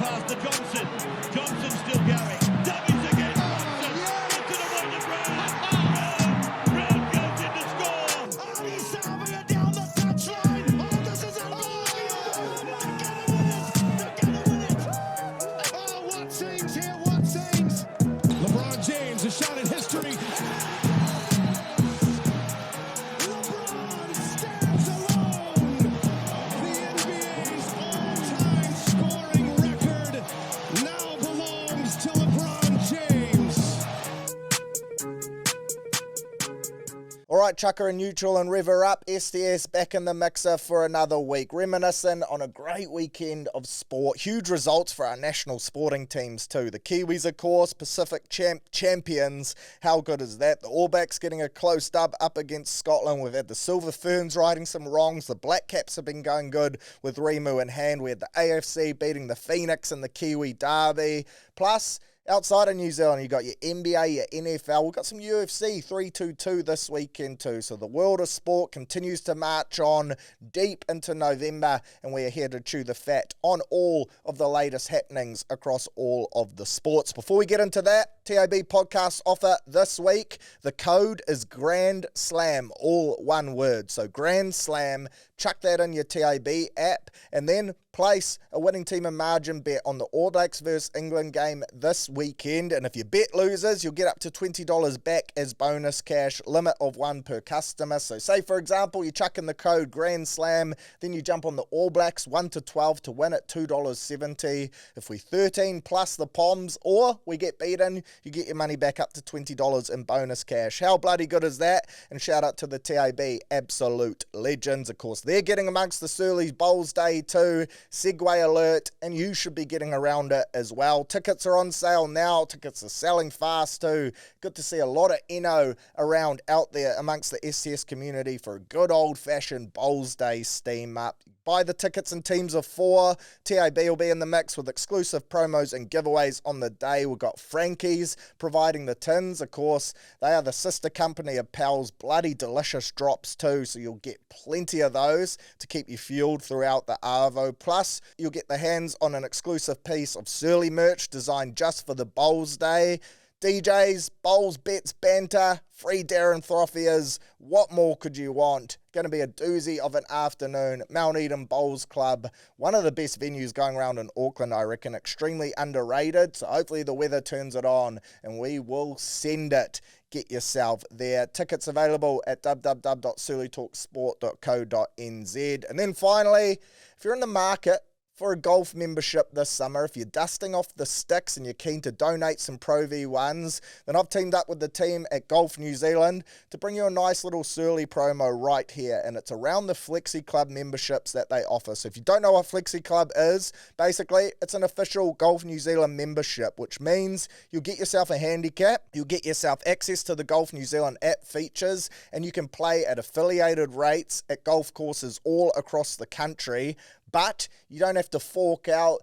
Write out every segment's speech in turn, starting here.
pass to Johnson. Johnson still going. Dummies again. Johnson gets it away to Brown. Brown goes in to score. Oh, he's serving it down the touchline. Oh, this is unbelievable. They're gonna win it. Oh, what scenes here, what scenes. LeBron James, a shot at history. LeBron stands alone. The NBA's all-time scoring record now belongs to LeBron James. All right, Chucker and Neutral and River Up, STS back in the mixer for another week. Reminiscing on a great weekend of sport. Huge results for our national sporting teams too. The Kiwis, of course, Pacific champions. How good is that? The All Blacks getting a close dub up against Scotland. We've had the Silver Ferns righting some wrongs. The Black Caps have been going good with Rimu in hand. We had the AFC beating the Phoenix in the Kiwi Derby. Plus, outside of New Zealand, you got your NBA, your NFL. We've got some UFC 322 this weekend too. So the world of sport continues to march on deep into November, and we are here to chew the fat on all of the latest happenings across all of the sports. Before we get into that, TAB podcast offer this week. The code is Grand Slam, all one word. So Grand Slam, chuck that in your TAB app, and then place a winning team and margin bet on the All Blacks versus England game this weekend. And if your bet loses, you'll get up to $20 back as bonus cash, limit of one per customer. So say, for example, you chuck in the code Grand Slam, then you jump on the All Blacks 1 to 12 to win at $2.70. If we 13 plus the Poms, or we get beaten, you get your money back up to $20 in bonus cash. How bloody good is that? And shout out to the TAB absolute legends. Of course, they're getting amongst the Surly's Bowls Day too. Segway alert, and you should be getting around it as well. Tickets are on sale now. Tickets are selling fast too. Good to see a lot of NO around out there amongst the SCS community for a good old-fashioned Bowls Day steam up. Buy the tickets in teams of 4. TAB will be in the mix with exclusive promos and giveaways on the day. We've got Frankie's providing the tins. Of course, they are the sister company of Pal's bloody delicious drops too, so you'll get plenty of those to keep you fueled throughout the Arvo. Plus, you'll get the hands on an exclusive piece of Surly merch designed just for the Bowls Day. DJs, bowls, bets, banter, free Darren Throffiers. What more could you want? Going to be a doozy of an afternoon. Mount Eden Bowls Club, one of the best venues going around in Auckland, I reckon. Extremely underrated, so hopefully the weather turns it on and we will send it. Get yourself there. Tickets available at www.surlytalksport.co.nz. And then finally, if you're in the market for a golf membership this summer, if you're dusting off the sticks and you're keen to donate some Pro V1s, then I've teamed up with the team at Golf New Zealand to bring you a nice little Surly promo right here, and it's around the Flexi Club memberships that they offer. So if you don't know what Flexi Club is, basically it's an official Golf New Zealand membership, which means you'll get yourself a handicap, you'll get yourself access to the Golf New Zealand app features, and you can play at affiliated rates at golf courses all across the country. But you don't have to fork out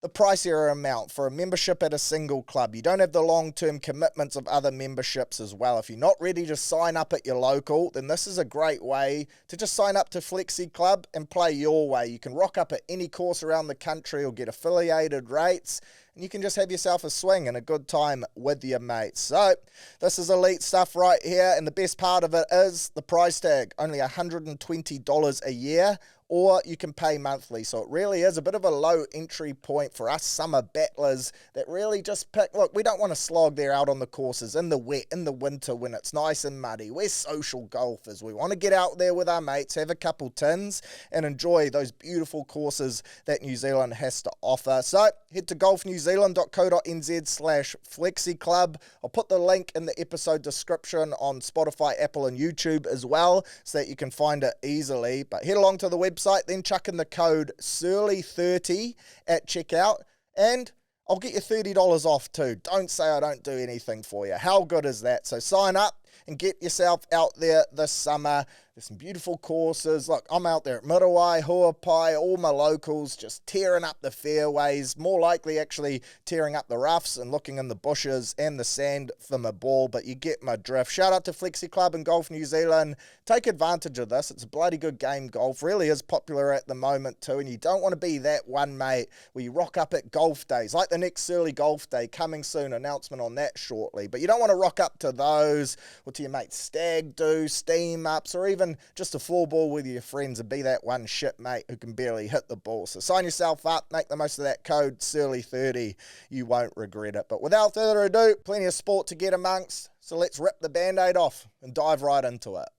the pricier amount for a membership at a single club. You don't have the long-term commitments of other memberships as well. If you're not ready to sign up at your local, then this is a great way to just sign up to Flexi Club and play your way. You can rock up at any course around the country or get affiliated rates, and you can just have yourself a swing and a good time with your mates. So this is elite stuff right here, and the best part of it is the price tag, only $120 a year, or you can pay monthly. So it really is a bit of a low entry point for us summer battlers that really just pick, look, we don't want to slog there out on the courses in the wet, in the winter when it's nice and muddy. We're social golfers. We want to get out there with our mates, have a couple tins, and enjoy those beautiful courses that New Zealand has to offer. So head to golfnewzealand.co.nz/flexiclub. I'll put the link in the episode description on Spotify, Apple, and YouTube as well, so that you can find it easily. But head along to the website, then chuck in the code SURLY30 at checkout, and I'll get you $30 off too. Don't say I don't do anything for you. How good is that? So sign up, and get yourself out there this summer. There's some beautiful courses. Look, I'm out there at Muriwai, Huapai, all my locals just tearing up the fairways, more likely actually tearing up the roughs and looking in the bushes and the sand for my ball, but you get my drift. Shout out to Flexi Club and Golf New Zealand. Take advantage of this. It's a bloody good game. Golf really is popular at the moment too, and you don't want to be that one mate where you rock up at golf days, like the next Surly Golf Day coming soon, announcement on that shortly. But you don't want to rock up to those or to your mate's stag do, steam ups, or even just a 4-ball with your friends and be that one shit mate who can barely hit the ball. So sign yourself up, make the most of that code Surly30. You won't regret it. But without further ado, plenty of sport to get amongst. So let's rip the band-aid off and dive right into it.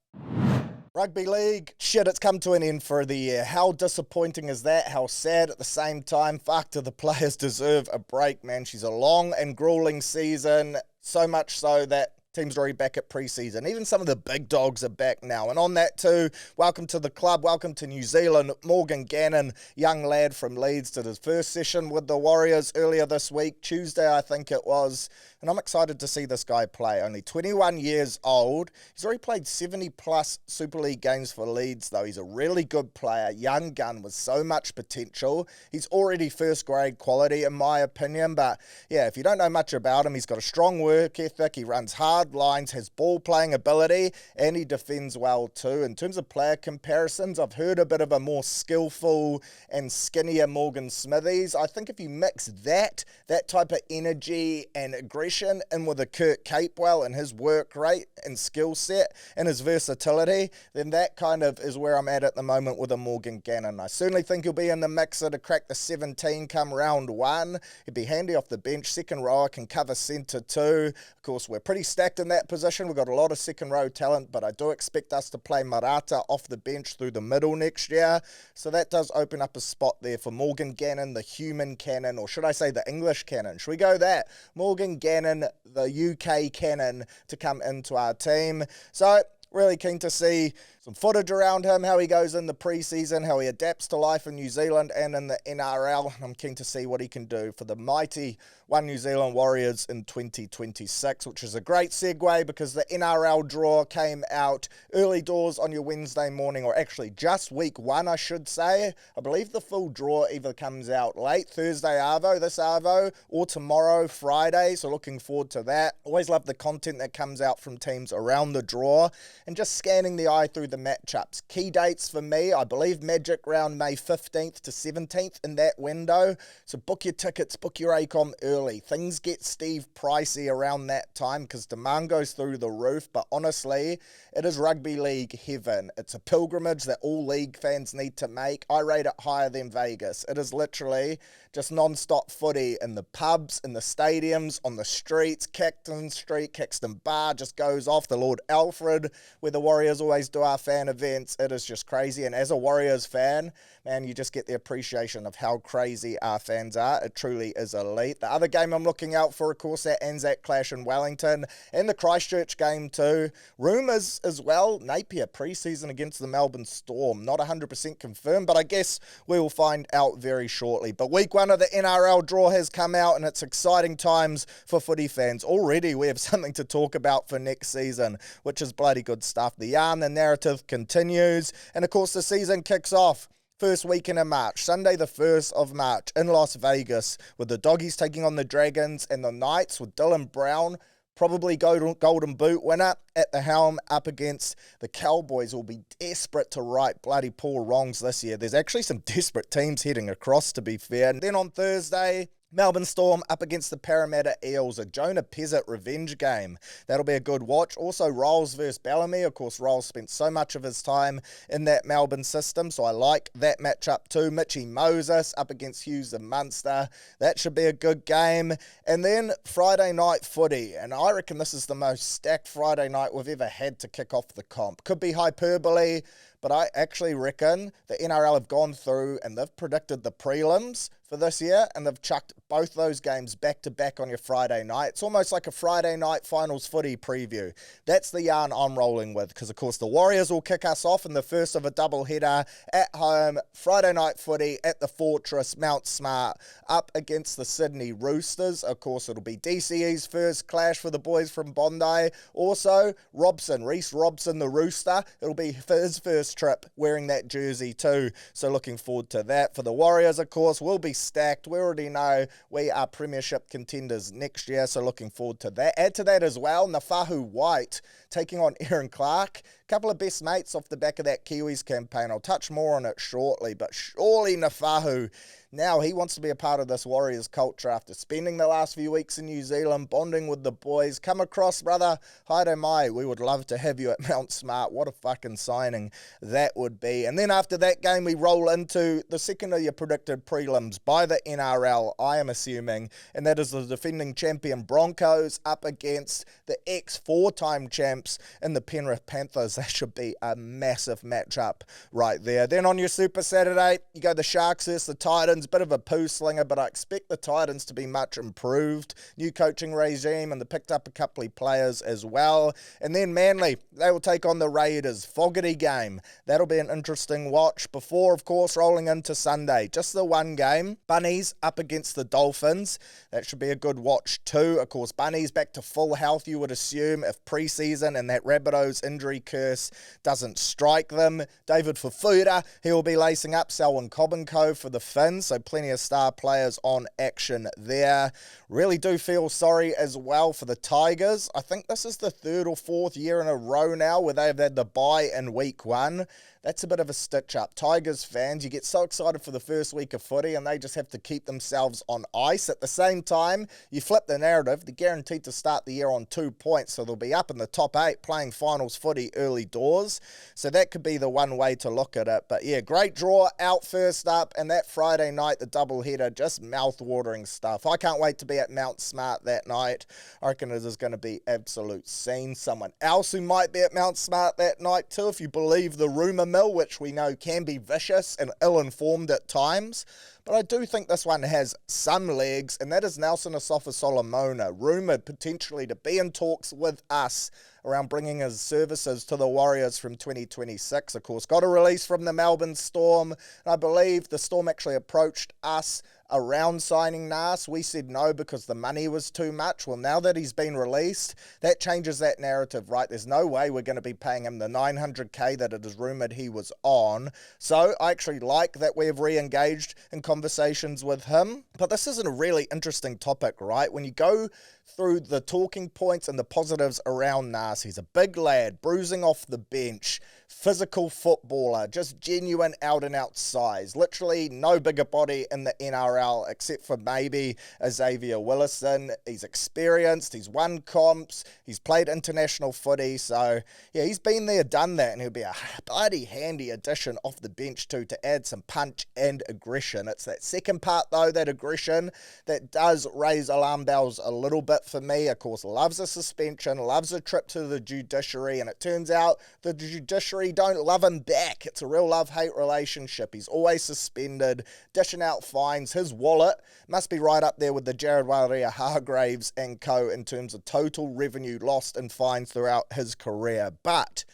Rugby league, shit, it's come to an end for the year. How disappointing is that? How sad at the same time? Fuck, do the players deserve a break, man. She's a long and grueling season, so much so that teams are already back at pre-season. Even some of the big dogs are back now. And on that too, welcome to the club, welcome to New Zealand. Morgan Gannon, young lad from Leeds, did his first session with the Warriors earlier this week, Tuesday I think it was. And I'm excited to see this guy play. Only 21 years old. He's already played 70 plus Super League games for Leeds though. He's a really good player, young gun with so much potential. He's already first grade quality in my opinion. But yeah, if you don't know much about him, he's got a strong work ethic. He runs hard lines, has ball playing ability, and he defends well too. In terms of player comparisons, I've heard a bit of a more skillful and skinnier Morgan Smithies. I think if you mix that type of energy and aggression in with a Kurt Capewell and his work rate and skill set and his versatility, then that kind of is where I'm at the moment with a Morgan Gannon. I certainly think he'll be in the mixer to crack the 17 come round one. He'd be handy off the bench. Second rower, can cover centre too. Of course, we're pretty stacked in that position. We've got a lot of second row talent, but I do expect us to play Marata off the bench through the middle next year. So that does open up a spot there for Morgan Gannon, the human cannon, or should I say the English cannon? Should we go that? Morgan Gannon, the UK cannon, to come into our team. So really keen to see some footage around him, how he goes in the pre-season, how he adapts to life in New Zealand and in the NRL. I'm keen to see what he can do for the mighty One New Zealand Warriors in 2026, which is a great segue because the NRL draw came out early doors on your Wednesday morning, or actually just week one, I should say. I believe the full draw either comes out late Thursday Arvo, this Arvo, or tomorrow Friday, so looking forward to that. Always love the content that comes out from teams around the draw and just scanning the eye through the matchups. Key dates for me, I believe Magic Round May 15th to 17th in that window. So book your tickets, book your ACOM early. Things get Steve pricey around that time because demand goes through the roof, but honestly, it is rugby league heaven. It's a pilgrimage that all league fans need to make. I rate it higher than Vegas. It is literally just non-stop footy in the pubs, in the stadiums, on the streets. Caxton Street, Caxton Bar just goes off. The Lord Alfred, where the Warriors always do our fan events. It is just crazy. And as a Warriors fan, man, you just get the appreciation of how crazy our fans are. It truly is elite. The other game I'm looking out for, of course, that Anzac Clash in Wellington and the Christchurch game too. Rumours as well, Napier pre-season against the Melbourne Storm. Not 100% confirmed, but I guess we will find out very shortly. But week one of the NRL draw has come out and it's exciting times for footy fans. Already we have something to talk about for next season, which is bloody good stuff. The yarn, the narrative continues, and of course the season kicks off first weekend of March, Sunday the 1st of March in Las Vegas, with the Doggies taking on the Dragons and the Knights with Dylan Brown, probably golden boot winner, at the helm up against the Cowboys, who will be desperate to right bloody poor wrongs this year. There's actually some desperate teams heading across, to be fair. And then on Thursday, Melbourne Storm up against the Parramatta Eels, a Jonah Pezzett revenge game. That'll be a good watch. Also, Rolls versus Bellamy. Of course, Rolls spent so much of his time in that Melbourne system, so I like that matchup too. Mitchy Moses up against Hughes and Munster. That should be a good game. And then Friday night footy, and I reckon this is the most stacked Friday night we've ever had to kick off the comp. Could be hyperbole, but I actually reckon the NRL have gone through and they've predicted the prelims for this year, and they've chucked both those games back-to-back on your Friday night. It's almost like a Friday night finals footy preview. That's the yarn I'm rolling with, because, of course, the Warriors will kick us off in the first of a doubleheader at home, Friday night footy at the Fortress, Mount Smart, up against the Sydney Roosters. Of course, it'll be DCE's first clash for the boys from Bondi. Also, Reece Robson, the Rooster, it'll be his first trip wearing that jersey too. So looking forward to that. For the Warriors, of course, we'll be stacked. We already know we are premiership contenders next year, so looking forward to that. Add to that as well, Nafahu White taking on Aaron Clark. Couple of best mates off the back of that Kiwis campaign. I'll touch more on it shortly, but surely Nafahu, now he wants to be a part of this Warriors culture after spending the last few weeks in New Zealand, bonding with the boys. Come across, brother. Haere mai. We would love to have you at Mount Smart. What a fucking signing that would be. And then after that game, we roll into the second of your predicted prelims by the NRL, I am assuming, and that is the defending champion Broncos up against the ex-4-time champs in the Penrith Panthers. That should be a massive matchup right there. Then on your Super Saturday, you go the Sharks versus the Titans. Bit of a poo slinger, but I expect the Titans to be much improved. New coaching regime, and they picked up a couple of players as well. And then Manly, they will take on the Raiders. Fogarty game. That'll be an interesting watch. Before, of course, rolling into Sunday. Just the one game. Bunnies up against the Dolphins. That should be a good watch too. Of course, Bunnies back to full health, you would assume, if pre-season and that Rabbitohs injury curse doesn't strike them. David Fufuda, he will be lacing up. Selwyn Cobbenco for the Finns. So plenty of star players on action there. Really do feel sorry as well for the Tigers. I think this is the third or fourth year in a row now where they've had the bye in week one. That's a bit of a stitch-up. Tigers fans, you get so excited for the first week of footy and they just have to keep themselves on ice. At the same time, you flip the narrative, they're guaranteed to start the year on 2 points, so they'll be up in the top 8 playing finals footy early doors. So that could be the one way to look at it. But yeah, great draw out first up, and that Friday night, the doubleheader, just mouth-watering stuff. I can't wait to be at Mount Smart that night. I reckon it is going to be absolute scene. Someone else who might be at Mount Smart that night too, if you believe the rumour mill, which we know can be vicious and ill-informed at times. But I do think this one has some legs, and that is Nelson Asafa-Solomona, rumoured potentially to be in talks with us around bringing his services to the Warriors from 2026. Of course, got a release from the Melbourne Storm, and I believe the Storm actually approached us around signing NAS. We said no because the money was too much. Well, now that he's been released, that changes that narrative, right? There's no way we're going to be paying him the $900K that it is rumoured he was on. So I actually like that we've re-engaged in conversations with him. But this is a really interesting topic, right? When you go through the talking points and the positives around NAS, he's a big lad, bruising off the bench, physical footballer, just genuine out-and-out size. Literally no bigger body in the NRL except for maybe Xavier Willison. He's experienced, he's won comps, he's played international footy, so yeah, he's been there, done that, and he'll be a bloody handy addition off the bench too to add some punch and aggression. It's that second part though, that aggression, that does raise alarm bells a little bit for me. Of course, loves a suspension, loves a trip to the judiciary, and it turns out the judiciary don't love him back. It's a real love-hate relationship. He's always suspended, dishing out fines. His wallet must be right up there with the Jared Waerea-Hargreaves and co in terms of total revenue lost in fines throughout his career. But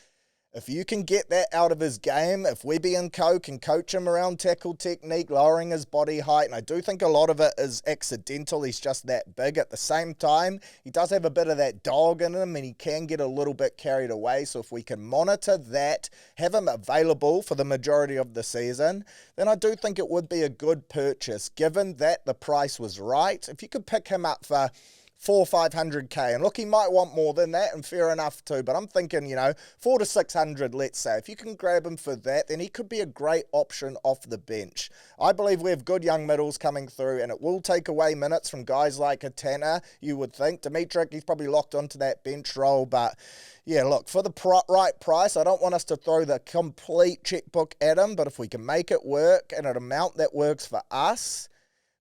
if you can get that out of his game, if Webby and co can coach him around tackle technique, lowering his body height, and I do think a lot of it is accidental, he's just that big. At the same time, he does have a bit of that dog in him and he can get a little bit carried away. So if we can monitor that, have him available for the majority of the season, then I do think it would be a good purchase, given that the price was right. If you could pick him up for 400-500K, and look, he might want more than that, and fair enough too, but I'm thinking, 400 to 600, let's say. If you can grab him for that, then he could be a great option off the bench. I believe we have good young middles coming through, and it will take away minutes from guys like a Tanner, you would think. Dimitrik, he's probably locked onto that bench role, but yeah, look, for the right price, I don't want us to throw the complete checkbook at him, but if we can make it work at an amount that works for us,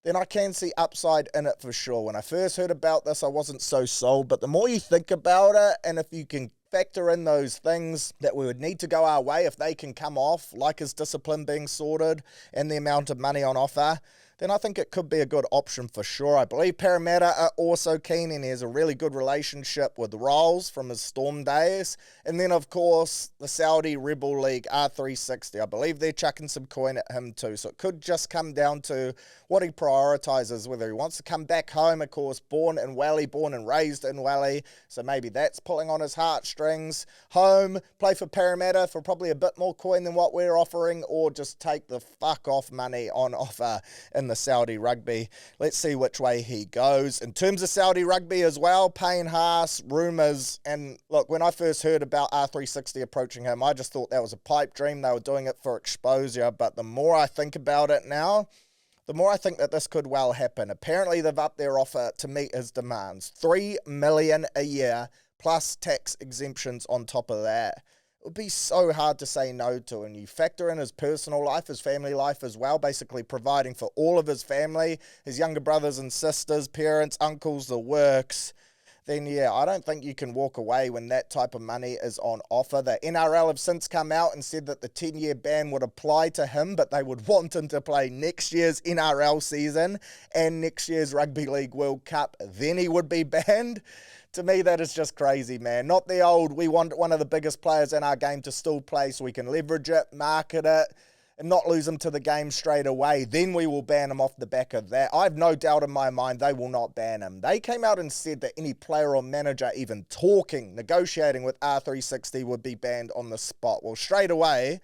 then I can see upside in it for sure. When I first heard about this, I wasn't so sold, but the more you think about it, and if you can factor in those things that we would need to go our way, if they can come off, like his discipline being sorted and the amount of money on offer, then I think it could be a good option for sure. I believe Parramatta are also keen, and he has a really good relationship with Rolls from his Storm days. And then, of course, the Saudi Rebel League, R360. I believe they're chucking some coin at him too. So it could just come down to what he prioritises, whether he wants to come back home, of course, born in Wally, born and raised in Wally. So maybe that's pulling on his heartstrings. Home, play for Parramatta for probably a bit more coin than what we're offering, or just take the fuck off money on offer in the Saudi rugby. Let's see which way he goes. In terms of Saudi rugby as well, Payne Haas, rumours, and look, when I first heard about R360 approaching him, I just thought that was a pipe dream. They were doing it for exposure, but the more I think about it now, the more I think that this could well happen. Apparently, they've upped their offer to meet his demands. $3 million a year, plus tax exemptions on top of that. It would be so hard to say no to, and you factor in his personal life, his family life as well, basically providing for all of his family, his younger brothers and sisters, parents, uncles, the works. Then yeah, I don't think you can walk away when that type of money is on offer. The NRL have since come out and said that the 10-year ban would apply to him, but they would want him to play next year's NRL season and next year's Rugby League World Cup. Then he would be banned. To me, that is just crazy, man. Not the old, we want one of the biggest players in our game to still play so we can leverage it, market it, and not lose him to the game straight away. Then we will ban him off the back of that. I have no doubt in my mind they will not ban him. They came out and said that any player or manager even talking, negotiating with R360 would be banned on the spot. Well, straight away,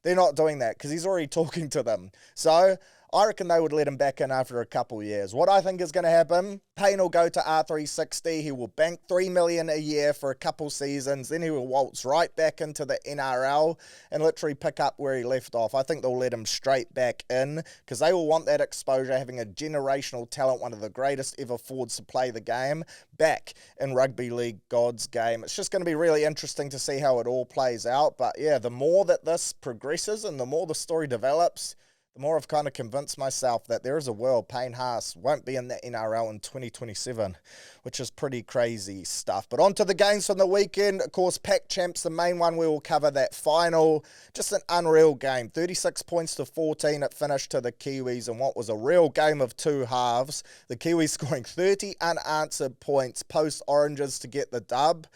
they're not doing that because he's already talking to them. So I reckon they would let him back in after a couple years. What I think is going to happen, Payne will go to R360. He will bank $3 million a year for a couple seasons. Then he will waltz right back into the NRL and literally pick up where he left off. I think they'll let him straight back in because they will want that exposure, having a generational talent, one of the greatest ever forwards to play the game, back in Rugby League God's game. It's just going to be really interesting to see how it all plays out. But yeah, the more that this progresses and the more the story develops, the more I've kind of convinced myself that there is a world Payne Haas won't be in the NRL in 2027, which is pretty crazy stuff. But on to the games from the weekend. Of course, Pac Champs, the main one, we will cover that final. Just an unreal game. 36 points to 14 it finished to the Kiwis in what was a real game of two halves. The Kiwis scoring 30 unanswered points post-Oranges to get the dub.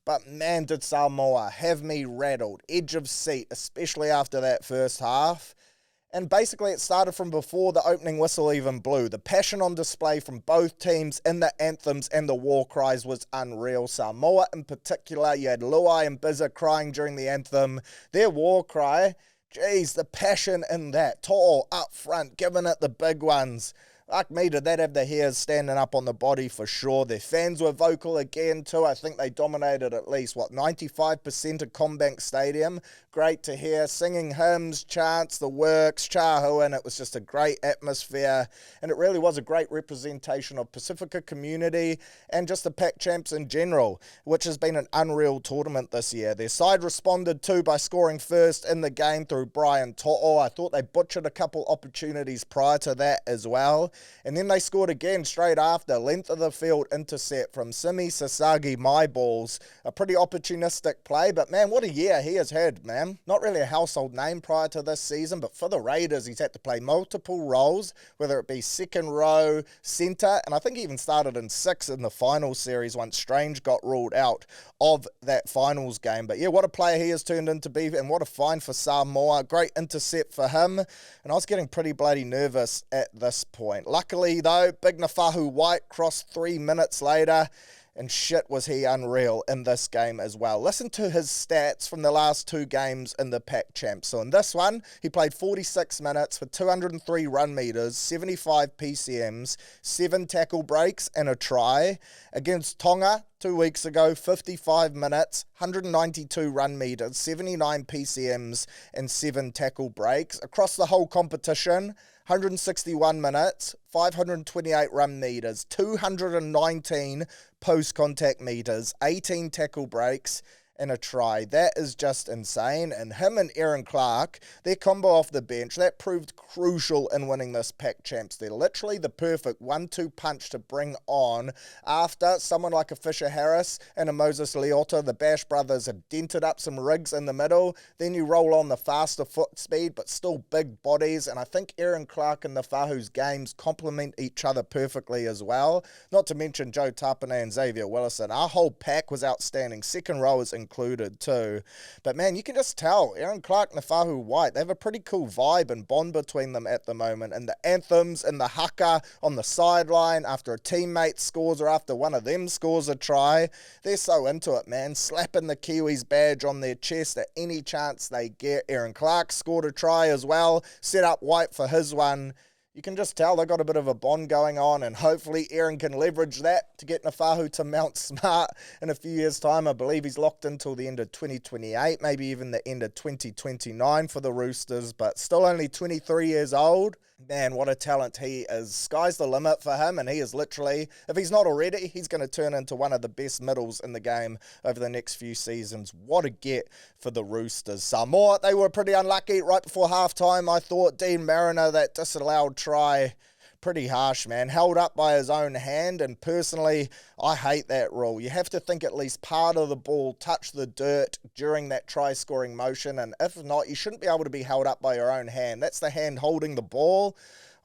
But man, did Samoa have me rattled. Edge of seat, especially after that first half. And basically it started from before the opening whistle even blew. The passion on display from both teams in the anthems and the war cries was unreal. Samoa in particular, you had Luai and Bizza crying during the anthem. Their war cry, geez, the passion in that. To'o up front, giving it the big ones. Fuck me, did that have the hairs standing up on the body for sure. Their fans were vocal again too. I think they dominated at least, 95% of Combank Stadium. Great to hear. Singing hymns, chants, the works, Chahuan. It was just a great atmosphere. And it really was a great representation of Pacifica community and just the Pac Champs in general, which has been an unreal tournament this year. Their side responded too by scoring first in the game through Brian To'o. I thought they butchered a couple opportunities prior to that as well. And then they scored again straight after. Length of the field intercept from Simi Sasagi, my balls. A pretty opportunistic play, but man, what a year he has had, man. Not really a household name prior to this season, but for the Raiders, he's had to play multiple roles, whether it be second row, centre, and I think he even started in 6 in the final series once Strange got ruled out of that finals game. But yeah, what a player he has turned into be, and what a find for Samoa. Great intercept for him, and I was getting pretty bloody nervous at this point. Luckily, though, Big Nafahu White crossed 3 minutes later, and shit was he unreal in this game as well. Listen to his stats from the last 2 games in the Pac Champs. So in this one, he played 46 minutes for 203 run meters, 75 PCMs, 7 tackle breaks, and a try. Against Tonga 2 weeks ago, 55 minutes, 192 run meters, 79 PCMs, and 7 tackle breaks. Across the whole competition, 161 minutes, 528 run meters, 219 post-contact meters, 18 tackle breaks, and a try. That is just insane. And him and Aaron Clark, their combo off the bench, that proved crucial in winning this Pac Champs. They're literally the perfect 1-2 punch to bring on after someone like a Fisher Harris and a Moses Leota. The Bash brothers have dented up some rigs in the middle. Then you roll on the faster foot speed, but still big bodies. And I think Aaron Clark and the Fahu's games complement each other perfectly as well. Not to mention Joe Tapine and Xavier Willison. Our whole pack was outstanding. Second rowers included too. But man, you can just tell Aaron Clark and the Fahu White, they have a pretty cool vibe and bond between them at the moment. And the anthems and the haka on the sideline after a teammate scores or after one of them scores a try, they're so into it, man. Slapping the Kiwis badge on their chest at any chance they get. Aaron Clark scored a try as well, set up White for his one. You can just tell they've got a bit of a bond going on, and hopefully Aaron can leverage that to get Nafahu to mount smart in a few years' time. I believe he's locked until the end of 2028, maybe even the end of 2029 for the Roosters, but still only 23 years old. Man, what a talent he is. Sky's the limit for him, and he is literally, if he's not already, he's going to turn into one of the best middles in the game over the next few seasons. What a get for the Roosters. Samoa, they were pretty unlucky right before halftime. I thought Dean Mariner, that disallowed try, pretty harsh, man. Held up by his own hand, and personally, I hate that rule. You have to think at least part of the ball touched the dirt during that try-scoring motion, and if not, you shouldn't be able to be held up by your own hand. That's the hand holding the ball.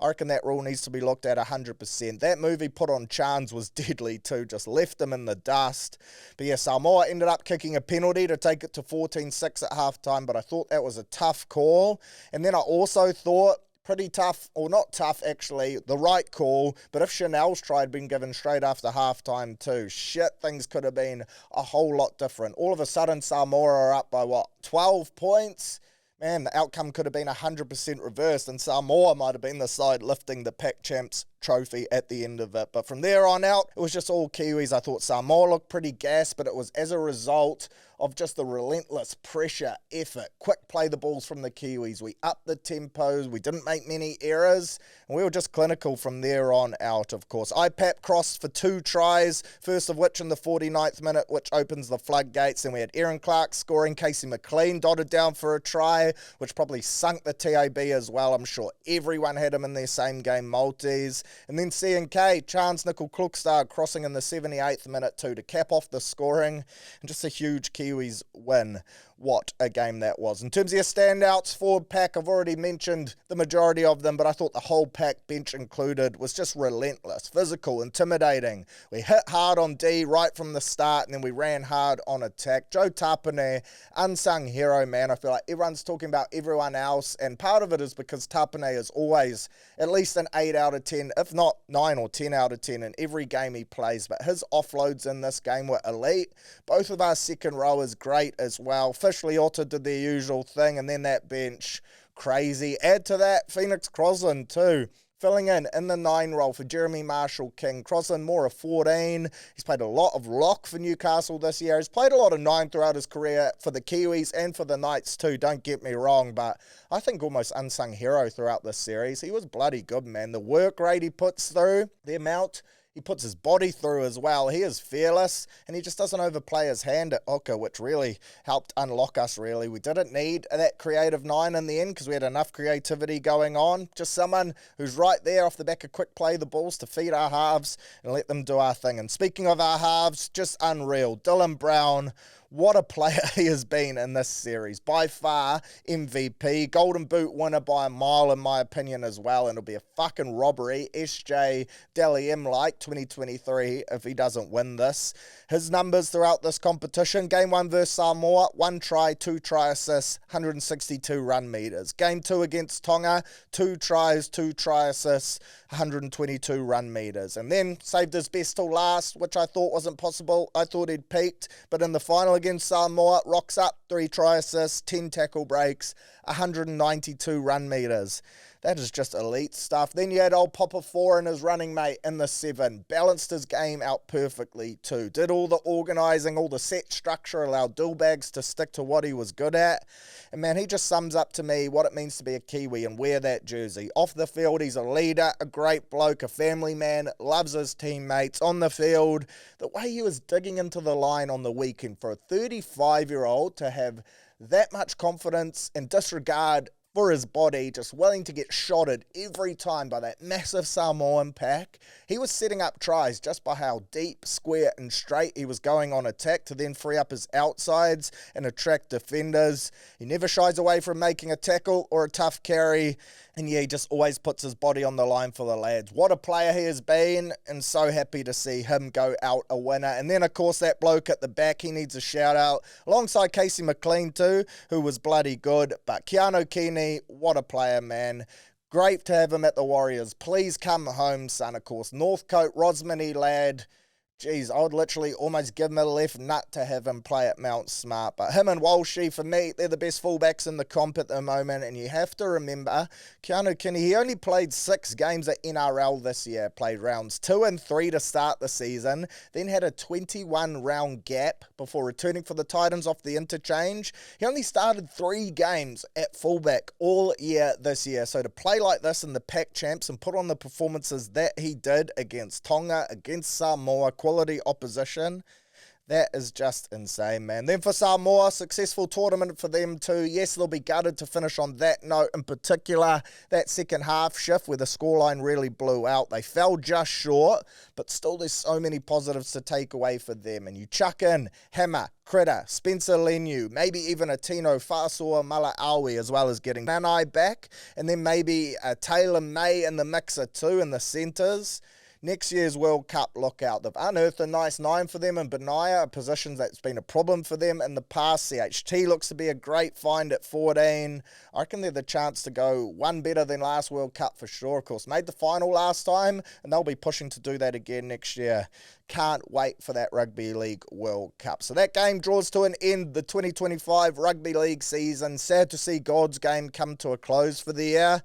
I reckon that rule needs to be looked at 100%. That move he put on Chance was deadly too, just left him in the dust. But yeah, Samoa ended up kicking a penalty to take it to 14-6 at halftime, but I thought that was a tough call. And then I also thought, pretty tough, or not tough actually, the right call, but if Chanel's try had been given straight after halftime too, shit, things could have been a whole lot different. All of a sudden, Samoa are up by 12 points? Man, the outcome could have been 100% reversed, and Samoa might have been the side lifting the Pac Champs trophy at the end of it. But from there on out, it was just all Kiwis. I thought Samoa looked pretty gassed, but it was as a result of just the relentless pressure, effort, quick play the balls from the Kiwis. We upped the tempos, we didn't make many errors, and we were just clinical from there on out, of course. IPAP crossed for 2 tries, first of which in the 49th minute, which opens the floodgates. Then we had Aaron Clark scoring, Casey McLean dotted down for a try, which probably sunk the TAB as well. I'm sure everyone had him in their same game multis. And then C&K, Chance Nickel Klukstad crossing in the 78th minute too to cap off the scoring, and just a huge Kiwis win. What a game that was. In terms of your standouts, forward pack, I've already mentioned the majority of them, but I thought the whole pack, bench included, was just relentless, physical, intimidating. We hit hard on D right from the start, and then we ran hard on attack. Joe Tapine, unsung hero, man. I feel like everyone's talking about everyone else, and part of it is because Tapine is always at least an 8 out of 10, if not 9 or 10 out of 10 in every game he plays, but his offloads in this game were elite. Both of our second rowers great as well. Fish Leota did their usual thing, and then that bench, crazy. Add to that, Phoenix Crosland too, filling in the 9 role for Jeremy Marshall King. Crosland more of 14. He's played a lot of lock for Newcastle this year. He's played a lot of 9 throughout his career for the Kiwis and for the Knights too, don't get me wrong, but I think almost unsung hero throughout this series. He was bloody good, man. The work rate he puts through, the amount he puts his body through as well. He is fearless, and he just doesn't overplay his hand at hooker, which really helped unlock us, really. We didn't need that creative 9 in the end because we had enough creativity going on. Just someone who's right there off the back of quick play the balls to feed our halves and let them do our thing. And speaking of our halves, just unreal. Dylan Brown, what a player he has been in this series. By far, MVP. Golden Boot winner by a mile, in my opinion, as well. And it'll be a fucking robbery. SJ Dally M-like 2023 if he doesn't win this. His numbers throughout this competition. Game 1 versus Samoa, 1 try, 2 try assists, 162 run meters. Game 2 against Tonga, 2 tries, 2 try assists, 122 run meters. And then saved his best till last, which I thought wasn't possible. I thought he'd peaked. But in the final against Samoa, rocks up, 3 try assists, 10 tackle breaks, 192 run meters. That is just elite stuff. Then you had old Papa 4 and his running mate in the 7. Balanced his game out perfectly too. Did all the organising, all the set structure, allowed Dillbags to stick to what he was good at. And man, he just sums up to me what it means to be a Kiwi and wear that jersey. Off the field, he's a leader, a great bloke, a family man, loves his teammates. On the field, the way he was digging into the line on the weekend for a 35-year-old to have that much confidence and disregard for his body, just willing to get shotted every time by that massive Samoan pack. He was setting up tries just by how deep, square and straight he was going on attack to then free up his outsides and attract defenders. He never shies away from making a tackle or a tough carry. And yeah, he just always puts his body on the line for the lads. What a player he has been, and so happy to see him go out a winner. And then, of course, that bloke at the back, he needs a shout-out, alongside Casey McLean too, who was bloody good. But Keanu Kini, what a player, man. Great to have him at the Warriors. Please come home, son, of course. Northcote, Rosmini lad. Jeez, I would literally almost give him a left nut to have him play at Mount Smart. But him and Walshy, for me, they're the best fullbacks in the comp at the moment. And you have to remember, Keanu Kini, he only played 6 games at NRL this year. Played rounds 2 and 3 to start the season. Then had a 21-round gap before returning for the Titans off the interchange. He only started 3 games at fullback all year this year. So to play like this in the Pac Champs and put on the performances that he did against Tonga, against Samoa, quality opposition, that is just insane, man. Then for Samoa, successful tournament for them too. Yes, they'll be gutted to finish on that note. In particular, that second half shift where the scoreline really blew out. They fell just short, but still there's so many positives to take away for them. And you chuck in Hammer, Critter, Spencer Lenu, maybe even a Tino Fasoa Malaawi, as well as getting Nanai back, and then maybe a Taylor May in the mixer too in the centres. Next year's World Cup lookout. They've unearthed a nice 9 for them in Benaya, a position that's been a problem for them in the past. CHT looks to be a great find at 14. I reckon they're the chance to go one better than last World Cup for sure. Of course, made the final last time, and they'll be pushing to do that again next year. Can't wait for that Rugby League World Cup. So that game draws to an end, the 2025 Rugby League season. Sad to see God's game come to a close for the year.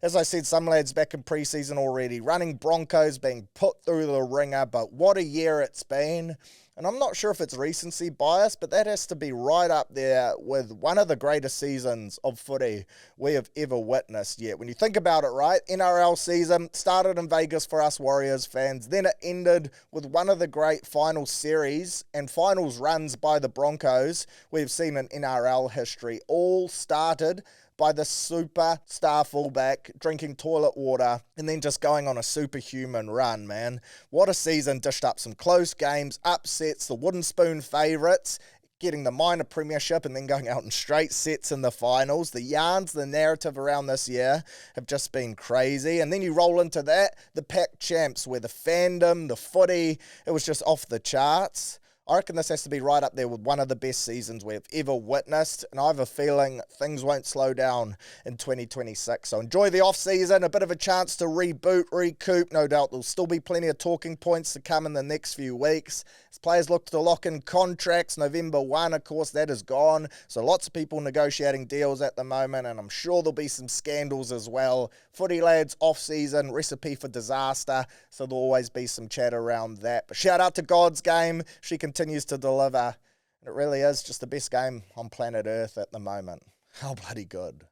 As I said, some lads back in pre-season already, running Broncos, being put through the ringer, but what a year it's been. And I'm not sure if it's recency bias, but that has to be right up there with one of the greatest seasons of footy we have ever witnessed yet. When you think about it, right, NRL season started in Vegas for us Warriors fans, then it ended with one of the great final series and finals runs by the Broncos we've seen in NRL history. All started by the superstar fullback drinking toilet water and then just going on a superhuman run, man. What a season. Dished up some close games, upsets, the wooden spoon favourites, getting the minor premiership and then going out in straight sets in the finals. The yarns, the narrative around this year have just been crazy. And then you roll into that, the Pac Champs, where the fandom, the footy, it was just off the charts. I reckon this has to be right up there with one of the best seasons we've ever witnessed, and I have a feeling things won't slow down in 2026. So enjoy the off-season, a bit of a chance to reboot, recoup. No doubt there'll still be plenty of talking points to come in the next few weeks. As players look to lock in contracts, November 1, of course, that is gone. So lots of people negotiating deals at the moment, and I'm sure there'll be some scandals as well. Footy lads, off-season, recipe for disaster, so there'll always be some chat around that. But shout out to God's game. She continues to deliver. It really is just the best game on planet Earth at the moment. How bloody good.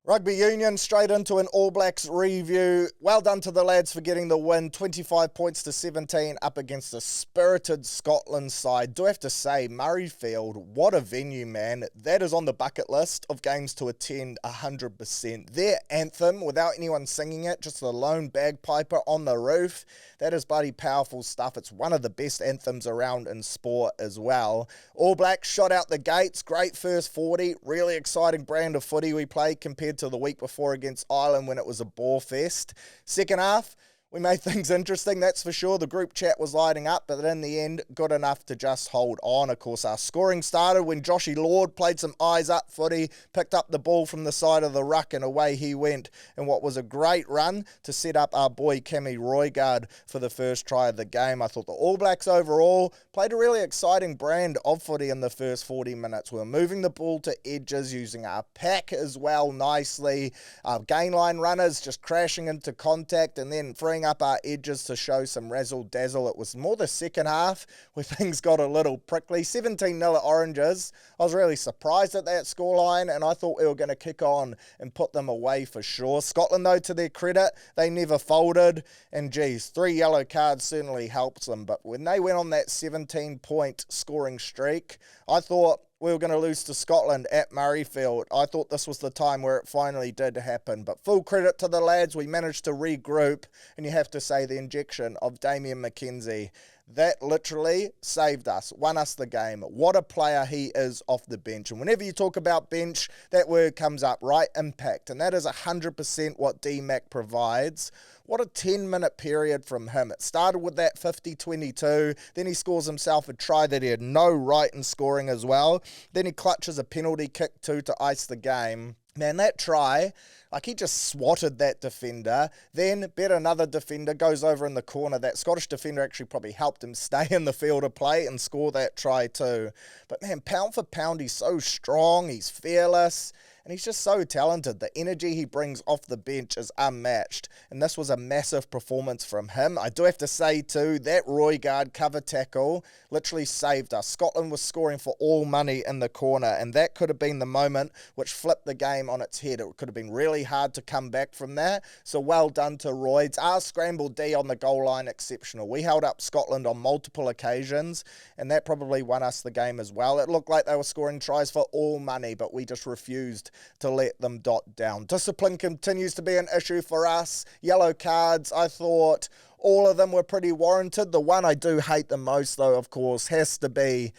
Rugby Union, straight into an All Blacks review. Well done to the lads for getting the win. 25 points to 17 up against a spirited Scotland side. Do have to say, Murrayfield, what a venue, man. That is on the bucket list of games to attend 100%. Their anthem, without anyone singing it, just the lone bagpiper on the roof. That is bloody powerful stuff. It's one of the best anthems around in sport as well. All Blacks shot out the gates. Great first 40. Really exciting brand of footy we played compared to the week before against Ireland when it was a bore fest. Second half, We made things interesting, that's for sure. The group chat was lighting up, but in the end, good enough to just hold on. Of course, our scoring started when Joshy Lord played some eyes-up footy, picked up the ball from the side of the ruck, and away he went in what was a great run to set up our boy Cammy Roigard for the first try of the game. I thought the All Blacks overall played a really exciting brand of footy in the first 40 minutes. We were moving the ball to edges, using our pack as well nicely. Our gain line runners just crashing into contact and then freeing up our edges to show some razzle-dazzle. It was more the second half where things got a little prickly. 17-0 at Oranges. I was really surprised at that scoreline, and I thought we were going to kick on and put them away for sure. Scotland, though, to their credit, they never folded, and geez, 3 yellow cards certainly helps them, but when they went on that 17-point scoring streak, I thought we were going to lose to Scotland at Murrayfield. I thought this was the time where it finally did happen. But full credit to the lads. We managed to regroup. And you have to say the injection of Damian McKenzie, that literally saved us, won us the game. What a player he is off the bench. And whenever you talk about bench, that word comes up, right? Impact. And that is 100% what D-Mac provides. What a 10-minute period from him. It started with that 50-22. Then he scores himself a try that he had no right in scoring as well. Then he clutches a penalty kick too to ice the game. Man, that try, like he just swatted that defender, then bet another defender, goes over in the corner. That Scottish defender actually probably helped him stay in the field of play and score that try too. But man, pound for pound, he's so strong, he's fearless, and he's just so talented. The energy he brings off the bench is unmatched, and this was a massive performance from him. I do have to say too, that Roigard cover tackle literally saved us. Scotland was scoring for all money in the corner, and that could have been the moment which flipped the game on its head. It could have been really hard to come back from that, so well done to Roids. Our scramble D on the goal line, exceptional. We held up Scotland on multiple occasions, and that probably won us the game as well. It looked like they were scoring tries for all money, but we just refused to let them dot down. Discipline continues to be an issue for us. Yellow cards, I thought all of them were pretty warranted. The one I do hate the most, though, of course, has to be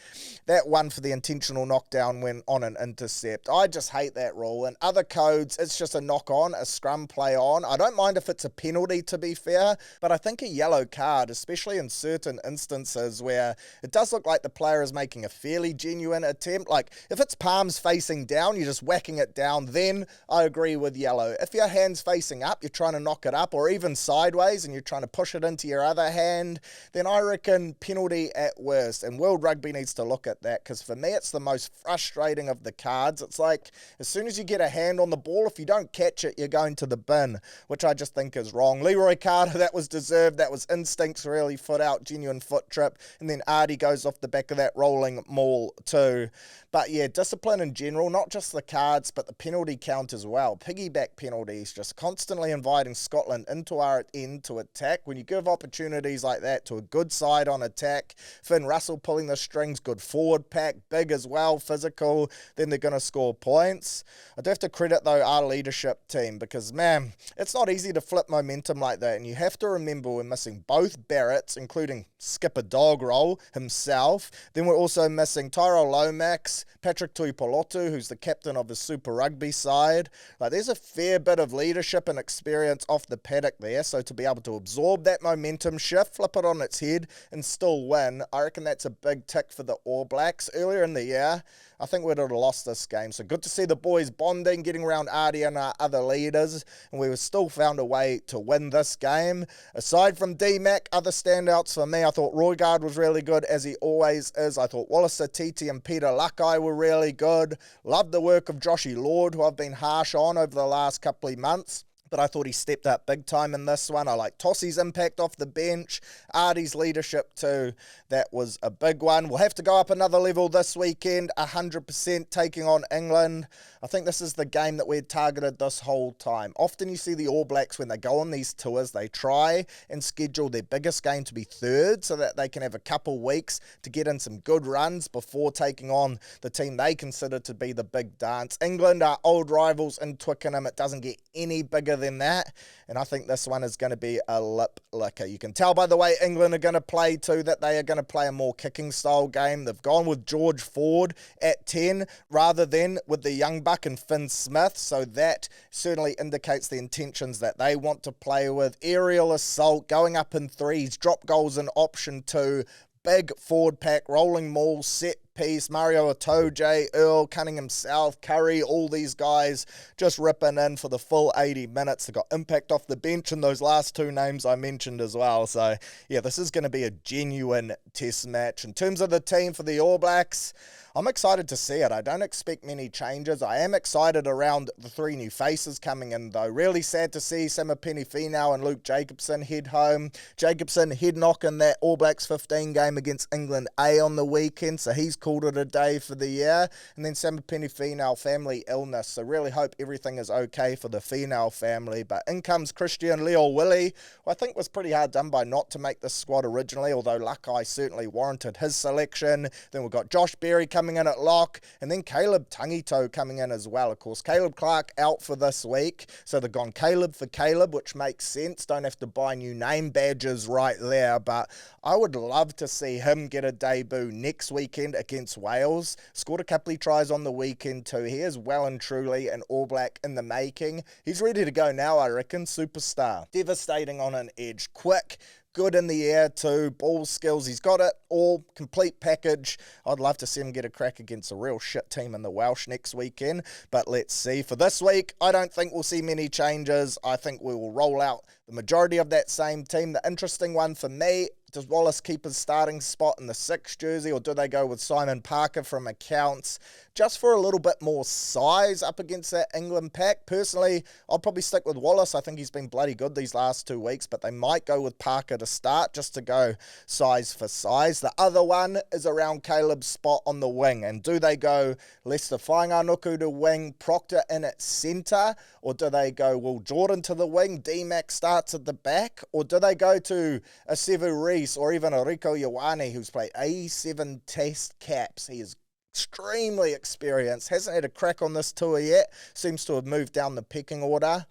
that one for the intentional knockdown when on an intercept. I just hate that rule. And other codes, it's just a knock-on, a scrum play on. I don't mind if it's a penalty, to be fair, but I think a yellow card, especially in certain instances where it does look like the player is making a fairly genuine attempt. Like, if it's palms facing down, you're just whacking it down, then I agree with yellow. If your hand's facing up, you're trying to knock it up, or even sideways, and you're trying to push it into your other hand, then I reckon penalty at worst. And World Rugby needs to look at that, because for me it's the most frustrating of the cards. It's like, as soon as you get a hand on the ball, if you don't catch it, you're going to the bin, which I just think is wrong. Leroy Carter, that was deserved. That was instincts, really, foot out, genuine foot trip. And then Artie goes off the back of that rolling maul too. But yeah, discipline in general, not just the cards, but the penalty count as well. Piggyback penalties, just constantly inviting Scotland into our end to attack. When you give opportunities like that to a good side on attack, Finn Russell pulling the strings, good forward pack, big as well, physical, then they're going to score points. I do have to credit, though, our leadership team, because, man, it's not easy to flip momentum like that, and you have to remember we're missing both Barretts, including skipper Dogroll himself. Then we're also missing Tyrell Lomax, Patrick Tuipolotu, who's the captain of the Super Rugby side. Like, there's a fair bit of leadership and experience off the paddock there, so to be able to absorb that momentum shift, flip it on its head, and still win, I reckon that's a big tick for the All Blacks. Earlier in the year, I think we'd have lost this game. So good to see the boys bonding, getting around Artie and our other leaders, and we still found a way to win this game. Aside from D-Mac, other standouts for me, I thought Roigard was really good, as he always is. I thought Wallace Atiti and Peter Lakai were really good. Loved the work of Joshy Lord, who I've been harsh on over the last couple of months, but I thought he stepped up big time in this one. I like Tossi's impact off the bench, Artie's leadership too. That was a big one. We'll have to go up another level this weekend, 100% taking on England. I think this is the game that we'd targeted this whole time. Often you see the All Blacks, when they go on these tours, they try and schedule their biggest game to be third so that they can have a couple weeks to get in some good runs before taking on the team they consider to be the big dance. England are old rivals in Twickenham. It doesn't get any bigger than that. And I think this one is going to be a lip licker. You can tell by the way England are going to play too that they are going to play a more kicking style game. They've gone with George Ford at 10 rather than with the young buck and Finn Smith. So that certainly indicates the intentions that they want to play with. Aerial assault, going up in threes, drop goals in option 2. Big forward pack, rolling maul, set piece, Mario Itoje, Earl, Cunningham South, Curry, all these guys just ripping in for the full 80 minutes. They got impact off the bench in those last 2 names I mentioned as well. So, yeah, this is going to be a genuine test match. In terms of the team for the All Blacks, I'm excited to see it. I don't expect many changes. I am excited around the 3 new faces coming in, though. Really sad to see Samoa Finau and Luke Jacobson head home. Jacobson head knock in that All Blacks 15 game against England A on the weekend, so he's called it a day for the year. And then Samoa Finau, family illness, so really hope everything is okay for the Finau family. But in comes Christian Leo-Willie, who I think was pretty hard done by not to make the squad originally, although Lakai certainly warranted his selection. Then we've got Josh Berry coming in at lock, and then Caleb Tangito coming in as well. Of course, Caleb Clark out for this week, so they've gone Caleb for Caleb, which makes sense. Don't have to buy new name badges right there, but I would love to see him get a debut next weekend against Wales. Scored a couple of tries on the weekend too. He is well and truly an All Black in the making. He's ready to go now, I reckon. Superstar. Devastating on an edge. Quick. Good in the air too, ball skills, he's got it all, complete package. I'd love to see him get a crack against a real shit team in the Welsh next weekend, but let's see. For this week, I don't think we'll see many changes. I think we will roll out the majority of that same team. The interesting one for me, does Wallace keep his starting spot in the 6 jersey, or do they go with Simon Parker from accounts just for a little bit more size up against that England pack? Personally, I'll probably stick with Wallace. I think he's been bloody good these last 2 weeks, but they might go with Parker to start just to go size for size. The other one is around Caleb's spot on the wing, and do they go Lester Whainganuku to wing, Proctor in at centre, or do they go Will Jordan to the wing, D-Mac starts at the back, or do they go to a Sevu Reece or even a Rico Ioane, who's played 87 test caps? He is extremely experienced, hasn't had a crack on this tour yet, seems to have moved down the pecking order.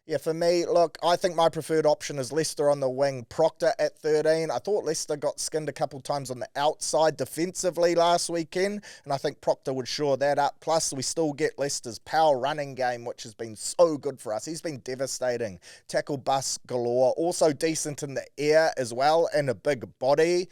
Yeah, for me, look, I think my preferred option is Leicester on the wing, Proctor at 13. I thought Leicester got skinned a couple times on the outside defensively last weekend, and I think Proctor would shore that up. Plus, we still get Leicester's power running game, which has been so good for us. He's been devastating. Tackle bust galore. Also decent in the air as well, and a big body.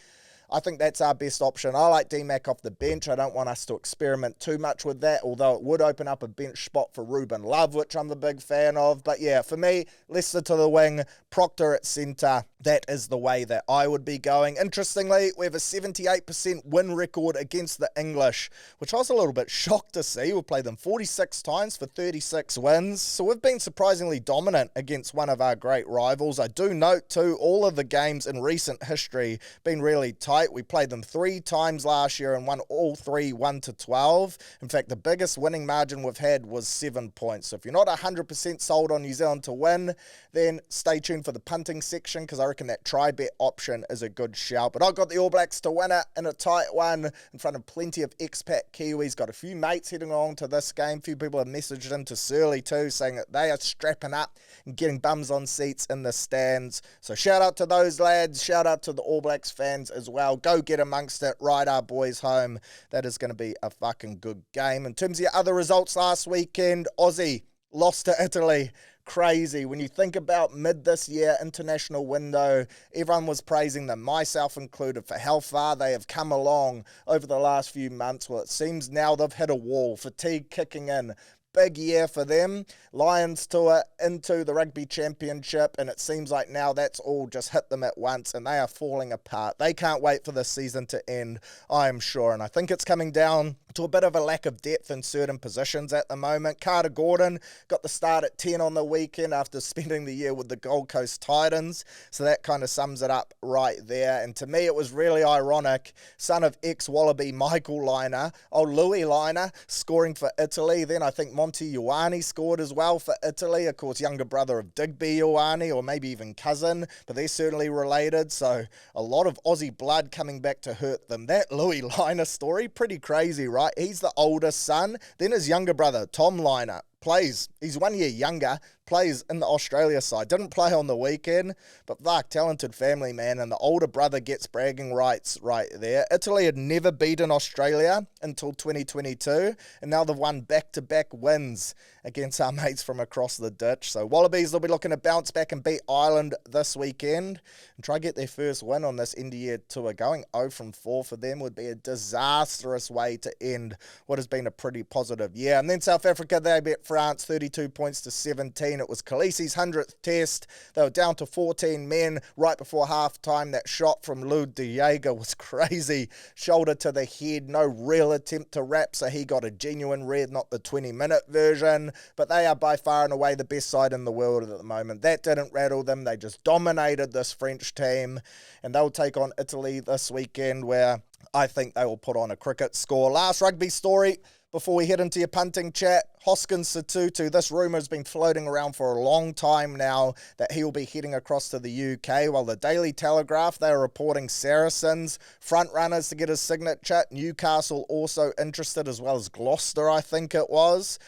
I think that's our best option. I like D-Mac off the bench. I don't want us to experiment too much with that, although it would open up a bench spot for Ruben Love, which I'm a big fan of. But yeah, for me, Leicester to the wing, Proctor at centre. That is the way that I would be going. Interestingly, we have a 78% win record against the English, which I was a little bit shocked to see. We've played them 46 times for 36 wins. So we've been surprisingly dominant against one of our great rivals. I do note too, all of the games in recent history been really tight. We played them 3 times last year and won all 3 1-12. In fact, the biggest winning margin we've had was 7 points. So if you're not 100% sold on New Zealand to win, then stay tuned for the punting section, because I reckon that try-bet option is a good shout. But I've got the All Blacks to win it in a tight one in front of plenty of expat Kiwis. Got a few mates heading on to this game. A few people have messaged into Surly too, saying that they are strapping up and getting bums on seats in the stands. So shout out to those lads. Shout out to the All Blacks fans as well. Go get amongst it. Ride our boys home. That is going to be a fucking good game. In terms of your other results last weekend, Aussie lost to Italy. Crazy. When you think about mid this year, international window, everyone was praising them, myself included, for how far they have come along over the last few months. Well, it seems now they've hit a wall. Fatigue kicking in. Big year for them. Lions tour into the Rugby Championship, and it seems like now that's all just hit them at once, and they are falling apart. They can't wait for this season to end, I am sure, and I think it's coming down to a bit of a lack of depth in certain positions at the moment. Carter Gordon got the start at 10 on the weekend after spending the year with the Gold Coast Titans, so that kind of sums it up right there. And to me, it was really ironic. Son of ex-Wallaby Michael Liner, old Louis Liner, scoring for Italy. Then I think Monty Ioane scored as well for Italy. Of course, younger brother of Digby Ioane, or maybe even cousin, but they're certainly related. So a lot of Aussie blood coming back to hurt them. That Louis Liner story, pretty crazy, right? He's the oldest son. Then his younger brother, Tom Liner, plays. He's 1 year younger, plays in the Australia side. Didn't play on the weekend, but fuck, talented family, man. And the older brother gets bragging rights right there. Italy had never beaten Australia until 2022, and now they've won back-to-back wins against our mates from across the ditch. So Wallabies will be looking to bounce back and beat Ireland this weekend and try to get their first win on this end-of-year tour. Going 0 from 4 for them would be a disastrous way to end what has been a pretty positive year. And then South Africa, they beat France 32 points to 17. It was Khaleesi's 100th test. They were down to 14 men right before halftime. That shot from Lou De Jager was crazy. Shoulder to the head, no real attempt to wrap, so he got a genuine red, not the 20-minute version. But they are by far and away the best side in the world at the moment. That didn't rattle them. They just dominated this French team, and they'll take on Italy this weekend, where I think they will put on a cricket score. Last rugby story before we head into your punting chat. Hoskins Sotutu, this rumour has been floating around for a long time now that he will be heading across to the UK, while the Daily Telegraph, they are reporting Saracens front runners to get his signature. Newcastle also interested, as well as Gloucester, I think it was.